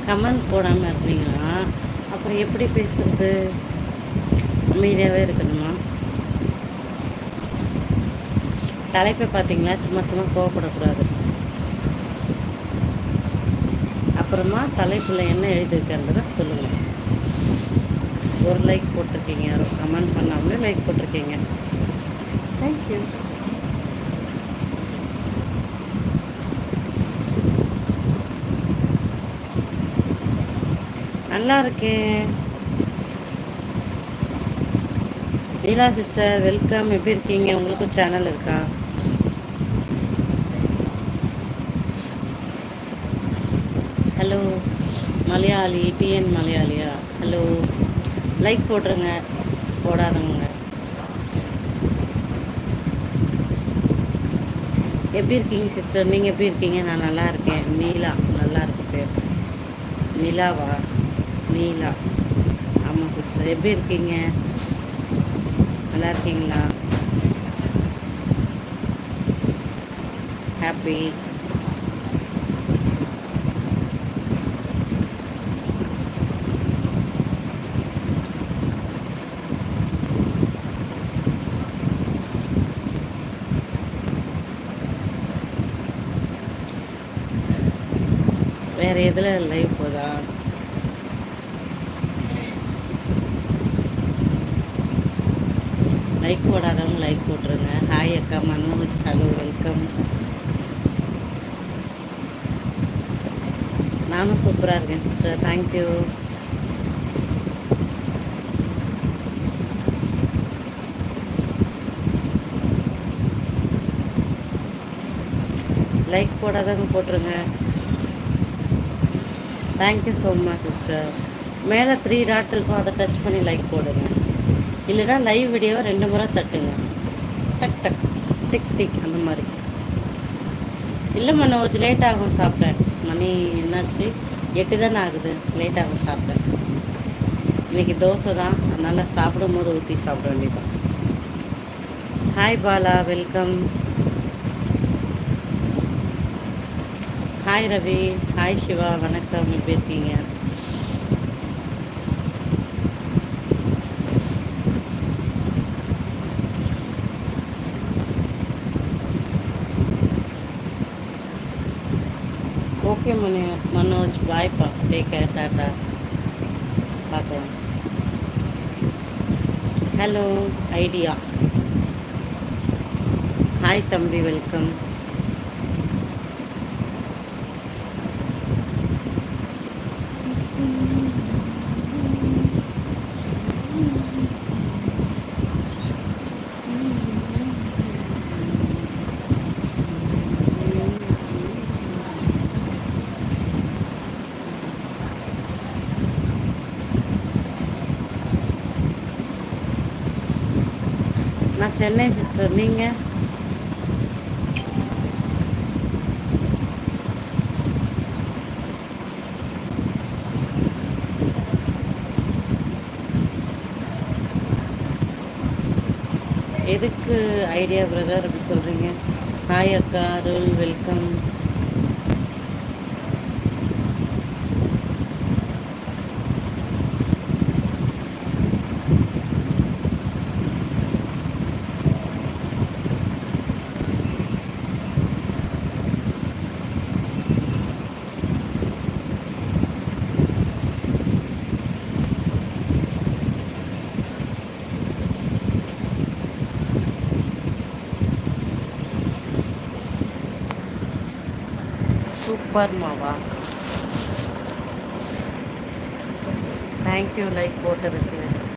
Comment போடாமல் இருந்தீங்கன்னா அப்புறம் எப்படி பேசுறது? அமைதியாகவே இருக்கணுமா? தலைப்பை பார்த்தீங்களா? சும்மா சும்மா கோவப்படக்கூடாது. அப்புறமா தலைப்பில் என்ன எழுதியிருக்கிறத சொல்லுங்கள். ஒரு லைக் போட்டிருக்கீங்க, யாரும் கமெண்ட் பண்ணாமலே லைக் போட்டிருக்கீங்க. தேங்க்யூ. நல்லா இருக்கேன். Neela sister welcome. எப்படி இருக்கீங்க? உங்களுக்கும் சேனல் இருக்கா? ஹலோ மலையாளி, டிஎன் மலையாளியா? ஹலோ, லைக் போட்டுருங்க போடாதவங்க. எப்படி இருக்கீங்க சிஸ்டர்? நீங்கள் எப்படி இருக்கீங்க? நான் நல்லா இருக்கேன். நீலா, நல்லா இருக்கு பேர். நிலாவா? நீலா. ஆமாம் சிஸ்டர். எப்படி இருக்கீங்க? நல்லா இருக்கீங்களா? ஹாப்பி. வேறு எதில் லைவ் போதா? லைக் போடாதவங்க லைக் போட்டுருங்க. ஹாய் அக்கா மனோஜ். Hello, welcome. நானும் சூப்பராக இருக்கேன் சிஸ்டர். தேங்க்யூ. லைக் போடாதவங்க போட்டுருங்க. Thank you so much sister. மேலே 3 டாட் இருக்கும், அதை டச் பண்ணி லைக் போடுங்க. இல்லைனா லைவ் வீடியோவை 2 முறை தட்டுங்க. டக் டக் டிக் டிக் அந்த மாதிரி. இல்லை மனோஜ், லேட் ஆகும் சாப்பிட்டேன். மணி என்னாச்சு? 8 தானே ஆகுது. லேட் ஆகும் சாப்பிட்டேன். இன்றைக்கி தோசை தான், அதனால் சாப்பிடும் போது ஊற்றி சாப்பிட வேண்டியதான். Hi Bala, welcome. Hi Ravi. Hi Siva, வணக்கம். எப்படி இருக்கீங்க? ஓகே மனோஜ், பாய்ப்பா. Take care, tata. பார்க்கலாம். Hello Idea. ஹாய் தம்பி, வெல்கம். நான் சென்னை சிஸ்டர். நீங்கள்? எதுக்கு ஐடியா பிரதர் அப்படி சொல்கிறீங்க? ஹாய் அக்கா அருள், வெல்கம். சூப்பர் மாவா. தேங்க்யூ லைக் போட்டதுக்கு.